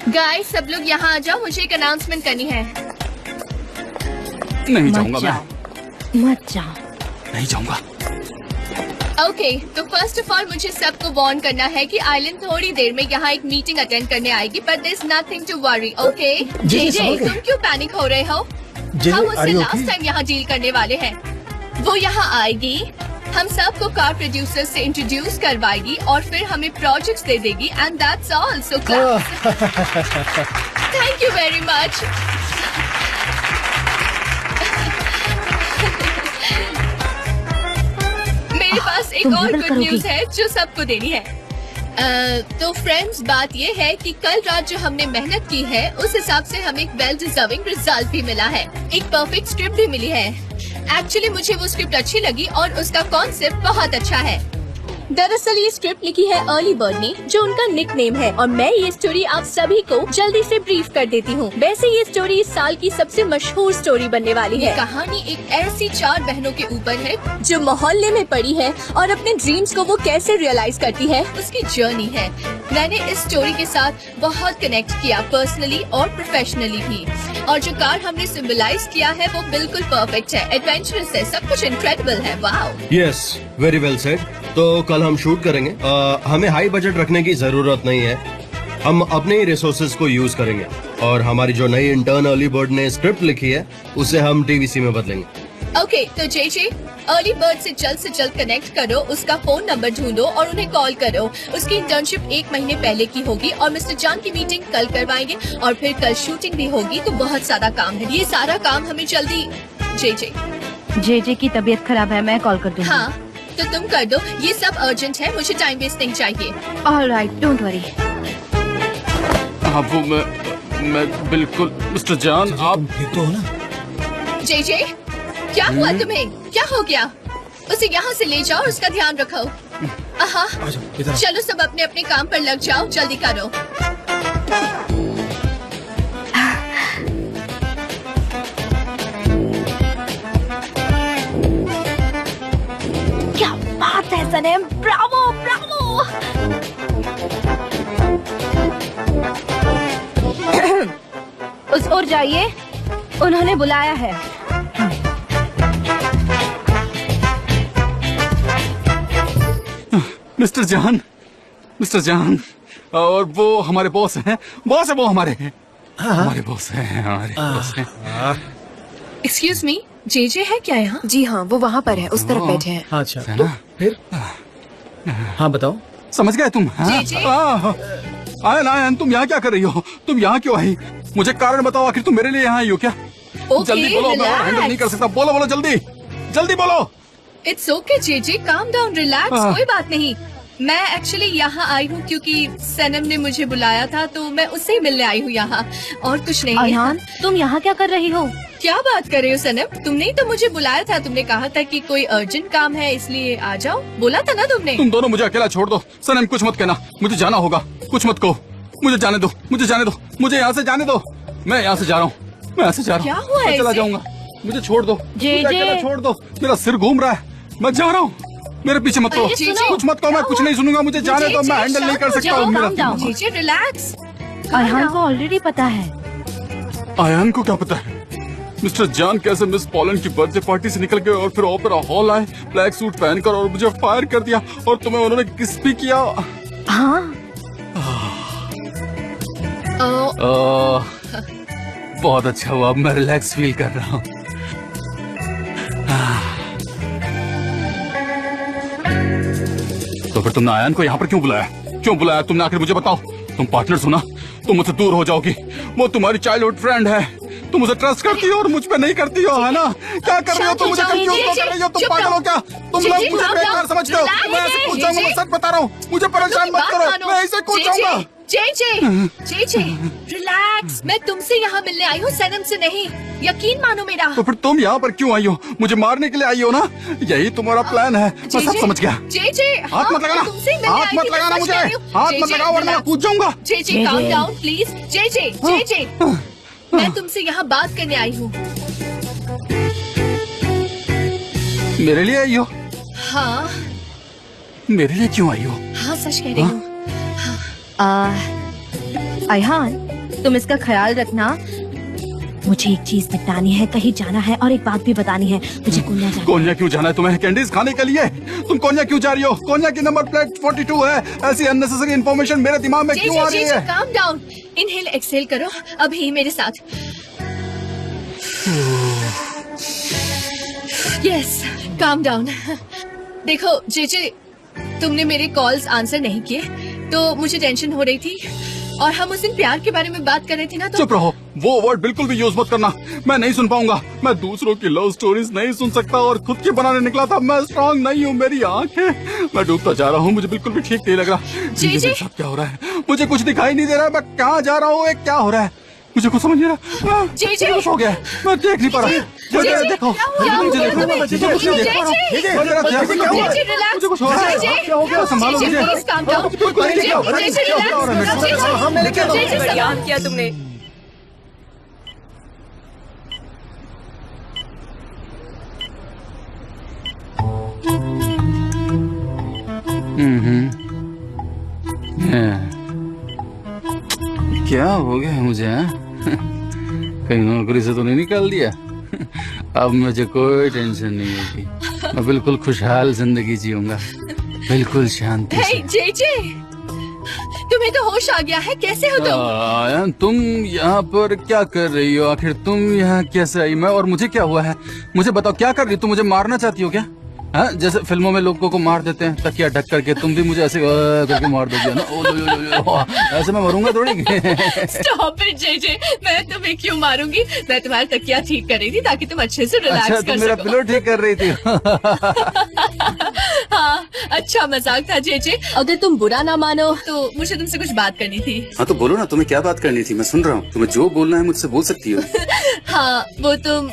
Guys सब लोग यहाँ आ जाओ, मुझे एक अनाउंसमेंट करनी है। नहीं जाऊंगा मैं। मत जाओ। नहीं जाऊंगा। ओके, तो फर्स्ट ऑफ ऑल मुझे सबको वार्न करना है कि आइलैंड थोड़ी देर में यहाँ एक मीटिंग अटेंड करने आएगी, but there is nothing to worry. Okay JJ, तुम क्यों पैनिक हो रहे हो? हम उससे लास्ट टाइम यहाँ डील करने वाले हैं। वो यहाँ आएगी, हम सबको कार प्रोड्यूसर से इंट्रोड्यूस करवाएगी और फिर हमें प्रोजेक्ट्स दे देगी and that's all. So thank you very much. मेरे पास एक और गुड न्यूज है जो सबको देनी है। तो फ्रेंड्स, बात ये है कि कल रात जो हमने मेहनत की है उस हिसाब से हमें एक वेल डिजर्विंग रिजल्ट भी मिला है। एक परफेक्ट स्क्रिप्ट भी मिली है। एक्चुअली मुझे वो स्क्रिप्ट अच्छी लगी और उसका कॉन्सेप्ट बहुत अच्छा है। दरअसल ये स्क्रिप्ट लिखी है अर्ली बर्ड ने, जो उनका निक नेम है, और मैं ये स्टोरी आप सभी को जल्दी से ब्रीफ कर देती हूँ। वैसे ये स्टोरी इस साल की सबसे मशहूर स्टोरी बनने वाली है। कहानी एक ऐसी 4 बहनों के ऊपर है जो मोहल्ले में पड़ी है और अपने ड्रीम्स को वो कैसे रियलाइज करती है उसकी जर्नी है। मैंने इस स्टोरी के साथ बहुत कनेक्ट किया, पर्सनली और प्रोफेशनली भी, और जो कार हमने सिंबलाइज किया है वो बिल्कुल परफेक्ट है, एडवेंचरस है, सब कुछ इनक्रेडिबल है। Wow. Yes, very well said. तो कल हम शूट करेंगे। हमें हाई बजट रखने की जरूरत नहीं है, हम अपने ही रिसोर्सेज को यूज करेंगे और हमारी जो नई इंटर्न अर्ली बर्ड ने स्क्रिप्ट लिखी है उसे हम टीवीसी में बदलेंगे। ओके, तो जेजे अर्ली बर्ड से जल्द कनेक्ट करो, उसका फोन नंबर ढूंढो और उन्हें कॉल करो। उसकी इंटर्नशिप 1 महीने पहले की होगी और मिस्टर जान की मीटिंग कल करवाएंगे और फिर कल शूटिंग भी होगी, तो बहुत सारा काम है। ये सारा काम हमें जल्दी। जेजे की तबीयत खराब है, मैं कॉल कर दूंगी। हाँ, तो तुम कर दो, ये सब अर्जेंट है, मुझे टाइम वेस्ट नहीं चाहिए। Alright, don't worry. अब मैं बिल्कुल। मिस्टर जान, आप ठीक तो हो ना? जेजे, क्या हुआ तुम्हें? क्या हो गया? उसे यहाँ से ले जाओ और उसका ध्यान रखो। चलो सब अपने अपने काम पर लग जाओ, जल्दी करो। क्या बात है सनम, ब्रावो ब्रावो। उस ओर जाइए, उन्होंने बुलाया है। मिस्टर जान, और वो हमारे बॉस हैं। बॉस है वो हमारे हैं। हमारे बॉस हैं। एक्सक्यूज मी, जेजे है क्या यहाँ? जी हाँ, वो वहाँ पर है, उस तरफ बैठे हैं। अच्छा, तो फिर हाँ बताओ। समझ गए तुम? आयन, तुम यहाँ क्या कर रही हो? तुम यहाँ क्यों आई? मुझे कारण बताओ, आखिर तुम मेरे लिए यहाँ आई हो क्या? जल्दी बोलो, मैं और हैंडल नहीं कर सकता। बोलो जल्दी बोलो। It's okay JJ, calm down, relax, कोई बात नहीं। मैं एक्चुअली यहाँ आई हूँ क्योंकि सनम ने मुझे बुलाया था, तो मैं उससे ही मिलने आई हूँ यहाँ, और कुछ नहीं। अयान, तुम यहाँ क्या कर रही हो? क्या बात कर रही हो सनम? तुमने ही तो मुझे बुलाया था, तुमने कहा था कि कोई अर्जेंट काम है इसलिए आ जाओ, बोला था ना तुमने। तुम दोनों मुझे अकेला छोड़ दो। सनम, कुछ मत कहना, मुझे जाना होगा। कुछ मत कहो, मुझे जाने दो, मुझे यहाँ से जाने दो। मैं यहाँ से जा रहा हूँ, क्या हुआ है? चला जाऊंगा, मुझे छोड़ दो। जेजे, छोड़ दो, मेरा सिर घूम रहा है, मैं जा रहा हूँ। मेरे पीछे मत कहो, कुछ मत कहो, मैं कुछ नहीं सुनूंगा। मुझे जाने दो, मैं हैंडल नहीं कर सकता हूँ। JJ relax. अयान को ऑलरेडी पता है। अयान को क्या पता है? मिस्टर जान कैसे मिस पॉलन की बर्थडे पार्टी से निकल गए और फिर ओपेरा हॉल आए ब्लैक सूट पहनकर और मुझे फायर कर दिया, और तुम्हें उन्होंने किस भी किया। हाँ, बहुत अच्छा हुआ, अब मैं रिलैक्स फील कर रहा हूँ। तो फिर तुमने आयन को यहाँ पर क्यों बुलाया तुमने? आखिर मुझे बताओ। तुम पार्टनर हो ना, तुम मुझसे दूर हो जाओगी। वो तुम्हारी चाइल्डहुड फ्रेंड है, तुम मुझे ट्रस्ट करती हो और मुझ पे नहीं करती हो, है ना? क्या कर रही हो तुम? मुझे कंफ्यूज कर रही हो, तुम पागल हो क्या? तुम लोग मुझे बेकार समझते हो। मैं ऐसे कूद जाऊंगा, मैं सच बता रहा हूँ, मुझे परेशान मत करो, मैं ऐसे कूद जाऊंगा। जेजे रिलैक्स, मैं तुमसे यहाँ मिलने आई हूँ, सनम से नहीं, यकीन मानो मेरा। तो फिर तुम यहाँ पर क्यों आई हो? मुझे मारने के लिए आई हो ना? यही तुम्हारा प्लान है, मैं सब समझ गया। जेजे, हाथ मत लगाना मुझे, हाथ मत लगाओ वरना मैं कूद जाऊंगा। JJ calm down please. JJ मैं तुमसे यहाँ बात करने आई हूँ। मेरे लिए आई हो? हाँ। मेरे लिए क्यों आई हो? हाँ, सच कह रही हूँ। अयान, तुम इसका ख्याल रखना। मुझे एक चीज निपटानी है, कहीं जाना है और एक बात भी बतानी है। मुझे कोन्या जाना है। कोन्या क्यों जाना है तुम्हें? कैंडीज खाने के लिए? तुम कोन्या क्यों जा रही हो? कोन्या की नंबर प्लेट 42 है। ऐसी अननेसेसरी इन्फॉर्मेशन मेरे दिमाग में क्यों आ रही है? काम डाउन, इनहेल एक्सहेल करो अभी मेरे साथ। Yes, calm down. देखो जेजे, तुमने मेरे कॉल्स आंसर नहीं किए तो मुझे टेंशन हो रही थी, और हम उस दिन प्यार के बारे में बात कर रहे थे ना। तो चुप रहो, वो वर्ड बिल्कुल भी यूज मत करना। मैं नहीं सुन पाऊंगा। मैं दूसरों की लव स्टोरीज नहीं सुन सकता, और खुद की बनाने निकला था। मैं स्ट्रांग नहीं हूँ, मेरी आँख है। मैं डूबता जा रहा हूँ, मुझे बिल्कुल भी ठीक नहीं लग रहा। मेरे साथ क्या हो रहा है? मुझे कुछ दिखाई नहीं दे रहा है। मैं कहाँ जा रहा हूँ? क्या हो रहा है? मुझे कुछ समझ नहीं रहा। बेहोश हो गया, मैं देख नहीं पा रहा। देखो, मुझे कुछ हो रहा है। क्या हो गया? संभालो मुझे। बढ़िया किया तुमने। क्या हो गया मुझे? कहीं नौकरी से तो नहीं निकाल दिया? अब मुझे कोई टेंशन नहीं होगी। मैं बिल्कुल खुशहाल जिंदगी जीऊंगा, बिल्कुल शांति से। जेजे, तुम्हें तो होश आ गया है। कैसे हो तुम? आयन, तुम यहाँ पर क्या कर रही हो? आखिर तुम यहाँ कैसे आई? मैं और मुझे क्या हुआ है? मुझे बताओ, क्या कर रही हो? तुम मुझे मारना चाहती हो क्या? हाँ, जैसे फिल्मों में लोगों को मार देते हैं तकिया ढक करके, तुम भी मुझे ऐसे करके मार दोगे ना? ऐसे मैं मरूंगा थोड़ी। स्टॉप इट जेजे, मैं तुम्हें क्यों मारूंगी? मैं तुम्हारा तकिया ठीक कर रही थी ताकि तुम अच्छे से रिलैक्स अच्छा, कर तुम मेरा सको। पिलो ठीक कर रही थी। हाँ, अच्छा मजाक था जेजे। अगर तुम बुरा ना मानो तो मुझे तुमसे कुछ बात करनी थी। हाँ तो बोलो ना, तुम्हें क्या बात करनी थी? मैं सुन रहा हूँ। तुम्हें जो बोलना है मुझसे बोल सकती हो। हाँ, वो तुम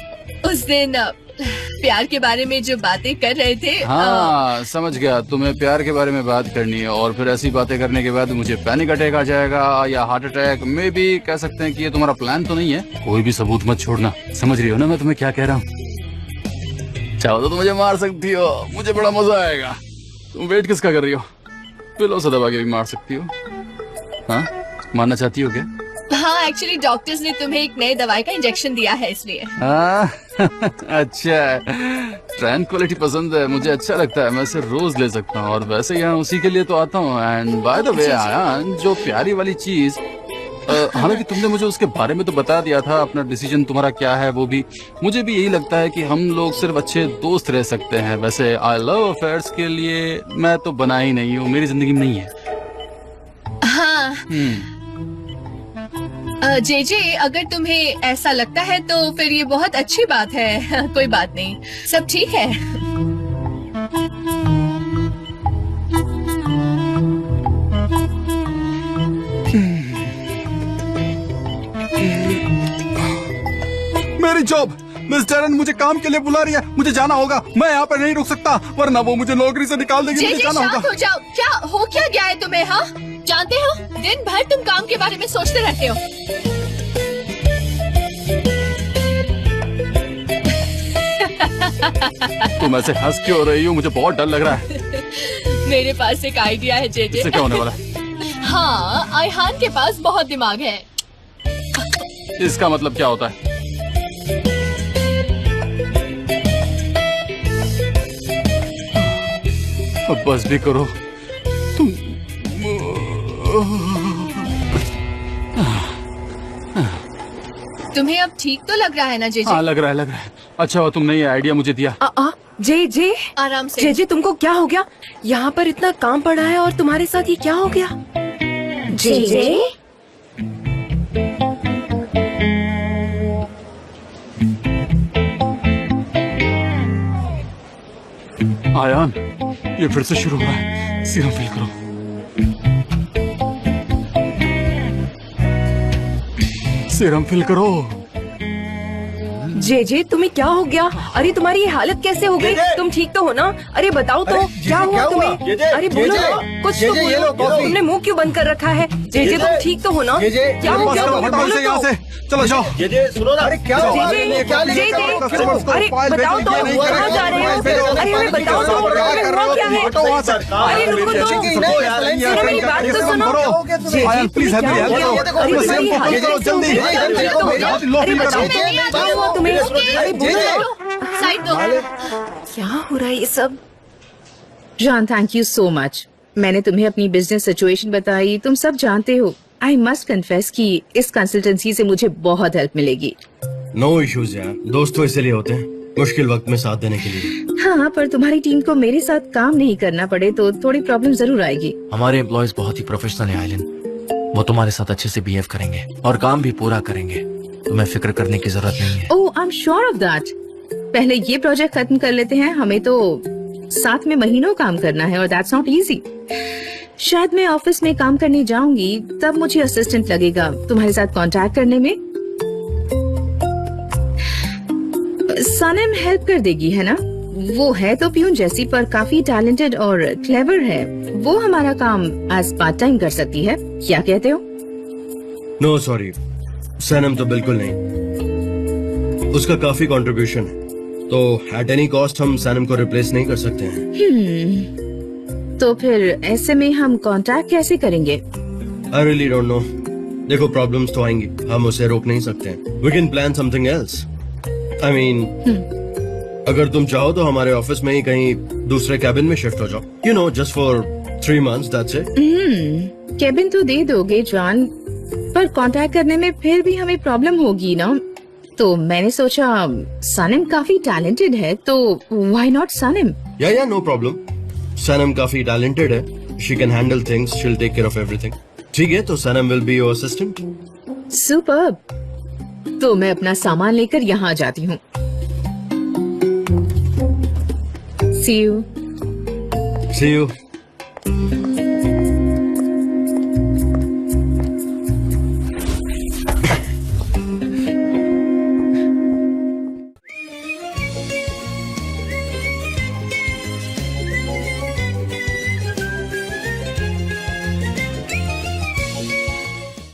उस दिन प्यार के बारे में जो बातें कर रहे थे। हाँ, समझ गया। तुम्हें प्यार के बारे में बात करनी है, और फिर ऐसी बातें करने के बाद मुझे पैनिक अटैक आ जाएगा या हार्ट अटैक। में भी कह सकते हैं कि ये तुम्हारा प्लान तो नहीं है। कोई भी सबूत मत छोड़ना, समझ रही हो ना मैं तुम्हें क्या कह रहा हूँ? चाहो तो मुझे मार सकती हो, मुझे बड़ा मजा आएगा। तुम वेट किसका कर रही हो? पिलो से दबा के भी मार सकती हो। हाँ, मारना चाहती हो क्या? हाँ, एक्चुअली डॉक्टर्स ने तुम्हें एक नए दवाई का इंजेक्शन दिया है, इसलिए। अच्छा, ट्रैंक्विलिटी पसंद है, मुझे अच्छा लगता है। मैं इसे रोज ले सकता हूँ, और वैसे यहाँ उसी के लिए तो आता हूँ। And by the way Ayaan, जो प्यारी वाली चीज, हालांकि तुमने मुझे उसके बारे में तो बता दिया था, अपना डिसीजन तुम्हारा क्या है वो भी। मुझे भी यही लगता है कि हम लोग सिर्फ अच्छे दोस्त रह सकते हैं। वैसे आई लव अफेयर्स के लिए मैं तो बना ही नहीं हूँ, मेरी जिंदगी में नहीं है। हाँ, जेजे, अगर तुम्हें ऐसा लगता है तो फिर ये बहुत अच्छी बात है। कोई बात नहीं, सब ठीक है। मेरी जॉब, मिस टैरन मुझे काम के लिए बुला रही है, मुझे जाना होगा। मैं यहाँ पर नहीं रुक सकता, वरना वो मुझे नौकरी से निकाल देगी। मुझे जाना होगा। शांत हो जाओ। क्या गया है तुम्हें? हाँ, जानते हो दिन भर तुम काम के बारे में सोचते रहते हो। तुम ऐसे हंस क्यों रही हो? मुझे बहुत डर लग रहा है। मेरे पास एक आइडिया है जेजे। इससे क्या होने वाला है? हाँ, आयहान के पास बहुत दिमाग है। इसका मतलब क्या होता है? अब बस भी करो तुम। तुम्हें अब ठीक तो लग रहा है ना जेजे? हाँ, लग रहा है। अच्छा हुआ तुमने ये आइडिया मुझे दिया। जे आराम से। जे तुमको क्या हो गया? यहाँ पर इतना काम पड़ा है और तुम्हारे साथ ये क्या हो गया? जे आयान, ये फिर से शुरू हुआ है। सीरम फिल करो। सीरम फिल करो। जे तुम्हें क्या हो गया? अरे तुम्हारी ये हालत कैसे हो गई? तुम ठीक तो हो ना? अरे बताओ तो। क्या हुआ तुम्हें? अरे बोलो ना, कुछ तो बोलो। तुमने मुंह क्यों बंद कर रखा है? जे तुम ठीक तो हो ना? क्या हो गया? हटाओ इसे यहाँ बोलो से, चलो जाओ। सुनो ना, अरे क्या हुआ? अरे बताओ तो, कहाँ जा रहे हो? अरे हमें बताओ तो, हुआ क्या है? अरे रुको तो, सुनो मेरी बात तो सुनो। आयन प्लीज हेल्प मी, जल्दी अरे बताओ क्या हुआ तुम्हें? अरे बोलो। साइड दो। क्या हो रहा है ये सब? John, thank you so much. मैंने तुम्हें अपनी बिजनेस सिचुएशन बताई, तुम सब जानते हो। आई मस्ट कन्फेस कि इस कंसल्टेंसी से मुझे बहुत हेल्प मिलेगी। नो इश्यूज यार, दोस्त तो इसलिए होते हैं, मुश्किल वक्त में साथ देने के लिए। हाँ, पर तुम्हारी टीम को मेरे साथ काम नहीं करना पड़े तो थोड़ी प्रॉब्लम जरूर आएगी। हमारे एम्प्लॉयज बहुत ही प्रोफेशनल हैं आइलिन, वो तुम्हारे साथ अच्छे से बिहेव करेंगे और काम भी पूरा करेंगे, तुम्हें फिक्र करने की जरूरत नहीं है। Oh, I am sure of that. पहले ये प्रोजेक्ट खत्म कर लेते हैं, हमें तो साथ में महीनों काम करना है और दैट्स नॉट इजी। शायद मैं ऑफिस में काम करने जाऊंगी, तब मुझे असिस्टेंट लगेगा तुम्हारे साथ कांटेक्ट करने में। सनम हेल्प कर देगी, है ना? वो है तो प्यून जैसी, पर काफी टैलेंटेड और क्लेवर है। वो हमारा काम एज पार्ट टाइम कर सकती है, क्या कहते हो? नो सॉरी, सनम तो बिल्कुल नहीं। उसका काफी कंट्रीब्यूशन है, तो एट एनी कॉस्ट हम सनम को रिप्लेस नहीं कर सकते हैं। तो फिर ऐसे में हम कांटेक्ट कैसे करेंगे? I really don't know. देखो, प्रॉब्लम्स तो आएंगी, हम उसे रोक नहीं सकते हैं। We can plan something else. I mean, अगर तुम चाहो तो हमारे ऑफिस में ही कहीं दूसरे कैबिन में शिफ्ट हो जाओ, you know, just for 3 months, that's it. Cabin तो दे दोगे जॉन, पर कांटेक्ट करने में फिर भी हमें प्रॉब्लम होगी ना। तो मैंने सोचा सनम काफी टैलेंटेड है, तो व्हाई नॉट सनम? या नो प्रॉब्लम। सनम काफी टैलेंटेड है, she can handle things, she will take care of everything. ठीक है, तो Sanam will be your assistant. Superb. तो मैं अपना सामान लेकर यहाँ जाती हूँ। See you. See you.